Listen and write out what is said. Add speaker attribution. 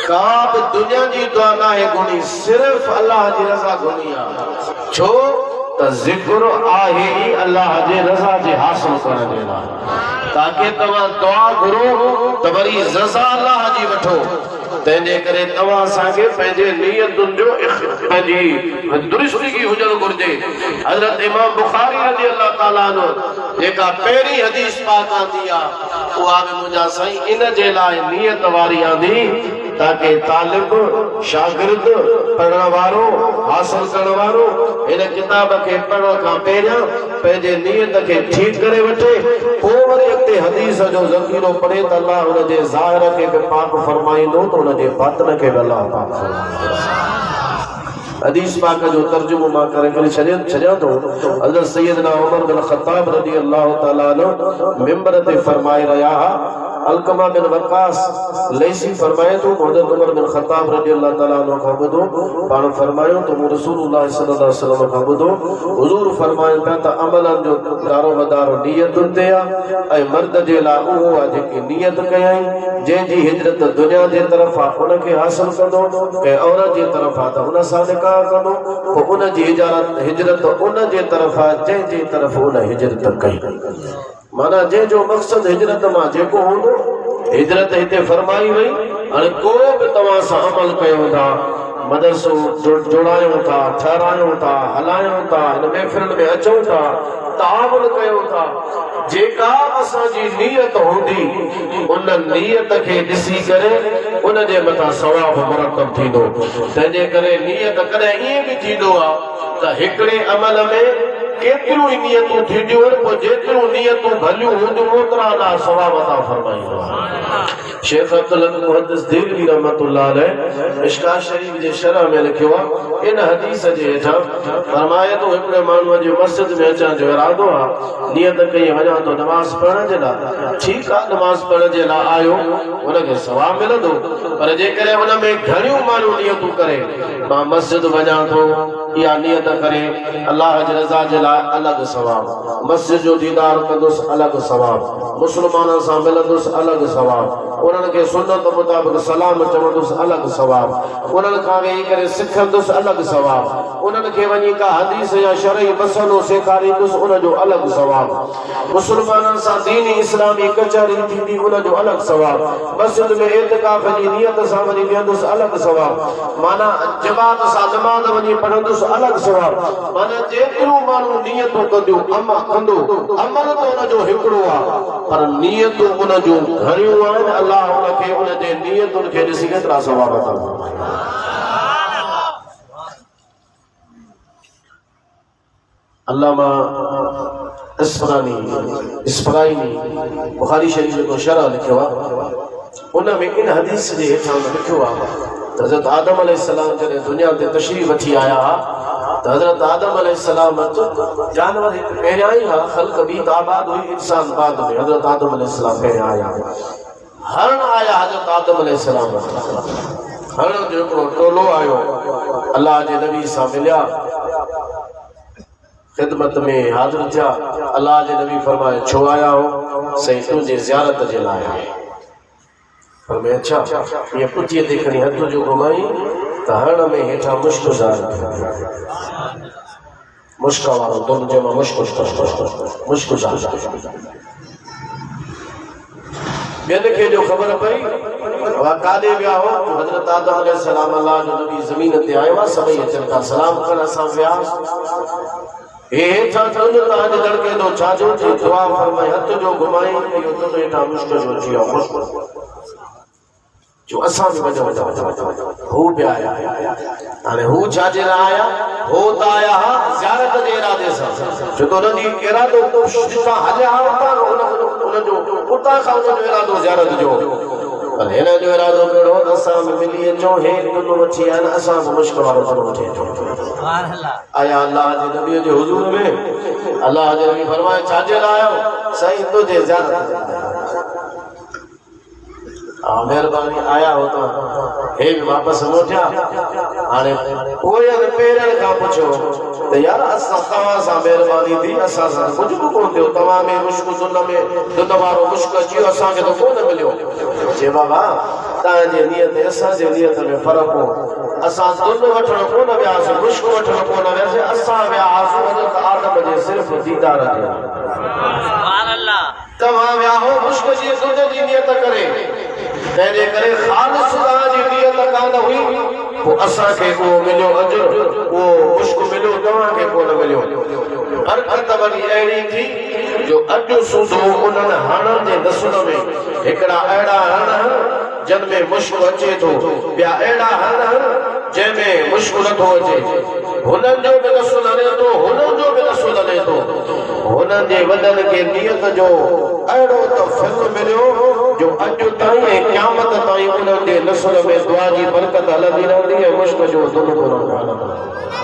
Speaker 1: काब दुनिया जी दुआ ना है गुनी सिर्फ अल्लाह जी रज़ा गुनी आ छो त जिक्र आहे ही अल्लाह जी रज़ा जे हासिल करण जे लाइ ताकि तव्हां दुआ घुरो त वरी रज़ा अल्लाह जी वठो तंहिंजे करे तव्हां असांखे पंहिंजे नियतुनि जो पंहिंजी दुरुस्ती हुजणु घुरिजे। हज़रत इमाम बुखारी रज़ी अल्लाह ताला अन्हु जेका पहिरीं हदीस पाक आंदी आहे उहा बि मुंहिंजा साईं इन जे लाइ नियत वारी आंदी ताकि तालिब शागिर्द पढ़ण वारो हासिल करण वारो इन किताब खे पढ़ण खां पहिरियां पंहिंजे नियत खे ठीक करे वठे पोइ वरी अॻिते हदीस जो ज़ख़ीरो पढ़े त अल्लाह हुन जे ज़ाहिर खे बि पाक फरमाईंदो त हुन जे बातिन खे बि अल्लाह पाक फरमाईंदो। हदीस पाक जो तर्जुमो मां करे छॾियां थो। हज़रत सैयदना उमर बिन ख़त्ताब रज़ी अल्लाह ताला अन्हु मिंबर ते फरमाए रहिया हुआ अलकमा बिन वक्कास लैसी फरमाए तो हज़रत उमर बिन ख़त्ताब रज़ी अल्लाह ताला अन्हु खां ॿुधो पाण फरमायो तो रसूलुल्लाह सल्लल्लाहु अलैहि वसल्लम खां ॿुधो हुज़ूर फरमाइनि पिया त अमलनि जो दारो मदारो नियतुनि ते आहे ऐं मर्द जे लाइ उहो आहे जेकी नियत कयईं जंहिंजी हिजरत दुनिया जे तरफ़ आहे उनखे हासिल कंदो ऐं औरत जे तरफ़ आहे त हुन सां निकाह कंदो पोइ उनजी हिजरत उन जे तरफ़ आहे जंहिंजे तरफ़ उन हिजरत कई माना जंहिंजो मक़सद हिजरत मां जेको हूंदो हिजरत हिते फरमाई वई हाणे को बि तव्हां सां अमल कयूं था मदरसो जोड़ायूं था ठहरायूं था हलायूं था हिन महफ़िल में अचूं था तामुल कयूं था जेका असांजी नियत हूंदी उन नियत खे ॾिसी करे उन जे मथां सवाब मुरतब थींदो। तंहिंजे करे नियत कॾहिं ईअं बि थींदो आहे त हिकिड़े अमल में केतिरियूं ई नियतूं थींदियूं आहिनि पोइ जेतिरियूं नियतूं भलियूं हूंदियूं ओतिरा अलाह सवाब अता फरमाईंदो। शेख अब्दुल मुहद्दिस देलवी रहमतुल्लाह अलैह मिशकात शरीफ जे शरह में लिखियो आहे इन हदीस जे हेठां फरमाए थो हिकिड़े माण्हूअ जो मस्जिद में अचण जो इरादो आहे नियत कई वञा तो नमाज़ पढ़ण जे लाइ ठीकु आहे नमाज़ पढ़ण जे लाइ आयो हुनखे सवाब मिलंदो पर जेकॾहिं हुन में घणियूं माण्हू नियतूं करे मां मस्जिद वञा थो या नियत करे अल्लाह जी रज़ा जे लाइ अलॻि सवाब मस्जिद जो दीदार कंदुसि अलॻि सवाब मुस्लमाननि सां मिलंदुसि अलॻि सवाब उन्हनि खे सुन्नत मुताबिक़ सलाम चवंदुसि अलॻि सवाब उन्हनि खां वेही करे सिखंदुसि अलॻि सवाब उन्हनि खे वञी का हदीस या शरई मसइलो सेखारींदुसि उनजो अलॻि सवाब मुस्लमाननि सां दीनी इस्लामी कचहरी थींदी उनजो अलॻि सवाब मस्जिद में एतिकाफ़ जी नियत सां वञी वेहंदुसि अलॻि सवाब माना जमात सां नमाज़ वञी पढ़ंदुसि अलॻि सवाब माना जेतिरियूं माण्हू नियतूं कंदियूं कंदो अमल त उनजो हिकिड़ो आहे पर नियतूं उनजूं घणियूं आहिनि अल्लाह उनखे उनजे नियतुनि खे ॾिसी केतिरा सवाब अता अल्लामा इस्फराइनी बुखारी शरीफ जो शरह लिखियो आहे उन में इन हदीस जे हेठां लिखियो आहे त हज़रत आदम अलैहिस्सलाम जॾहिं दुनिया ते तशरीफ़ वठी आया त हज़रत आदम अलैहिस्सलाम जानवर हिकु पहिरियां ई हा ख़ल्क़ ॿी ताबाद हुई इंसान बाद में हज़रत आदम अलैहिस्सलाम पहिरियां आया हरण आया हज़रत आदम अलैहिस्सलाम हरण जो हिकिड़ो टोलो आयो अल्लाह जे नबी सां मिलिया खिदमत में हाज़िर थिया अल्लाह जे नबी फरमाए छो आया हो सही तुंहिंजी ज़ियारत जे लाइ फरमाए अच्छा ये पुठीअ ते खणी हथ जो घुमाई त हरण में हेठां मुश्क वारो दुल जंहिंमां मुश्क ॿियनि खे जो ख़बर पई काॾे विया हो हज़रत आदम अलैहिस्सलाम अल्लाह जो नबी ज़मीन ते आयो आहे सभई अचनि था सलाम करण असां वियासीं हे हेठां तुंहिंजो तव्हांजे लड़के थो छाजो थियो दुआ फरमाए हथ जो घुमाई इहो तुंहिंजो हेठां मुश्क जो अची वियो जो असां बि वञो हू बि आया हाणे हू छाजे लाइ आया हो त आया हा ज़ियारत जे इरादे सां छो त हुनजी इरादो जितां हलिया हुतां हुनजो उतां खां हुनजो इरादो ज़ियारत जो पर हिन जो इरादो कहिड़ो असां बि मिली अचूं हे दुलो वठी आया असां बि मुश्क वारो दुलो वठी अचूं आया अल्लाह जे नबीअ जे हुज़ूर में अल्लाह जे नबी फरमाए छाजे लाइ आयो साईं तुंहिंजे ज़ियारत मेहरबानी आया होता हे भी वापस मोटिया हाणे पोयनि पेरनि खां पुछो त यार असां तव्हां सां मेहरबानी थी असां सां कुझु बि कोन थियो तव्हां में मुश्क दुन में दुन वारो मुश्क अची वियो असांखे त कोन मिलियो जे बाबा तांजे नियत असांजे नियत में फर्क हो असां दुन वठण कोन वियासीं मुश्क वठण कोन वियासीं असां वियासीं हज़रत आदम जे सिर्फ़ दीदार ते सुभान अल्लाह तव्हां विया हो मुश्क जी दुन जी नियत करे तंहिंजे करे ख़ालिस खुदा जी नियत कान हुई पोइ असांखे उहो मिलियो अजर उहो मुश्क मिलियो तव्हांखे कोन मिलियो हरकत वरी अहिड़ी थी जो अॼु सूदो उन्हनि हणनि जे नसुल में हिकिड़ा अहिड़ा हण जिन में मुश्क अचे थो ॿिया अहिड़ा हण जंहिंमें मुश्क नथो अचे हुननि जो बि नसुल हले थो हुननि जो बि नसुल हले थो हुननि जे वॾनि खे नियत जो अहिड़ो त फिल्म मिलियो जो अॼु ताईं ऐं क़यामत ताईं उन्हनि जे नसुल में दुआ जी बरकत हलंदी रहंदी ऐं मुश्क जो दुन कोन हलंदो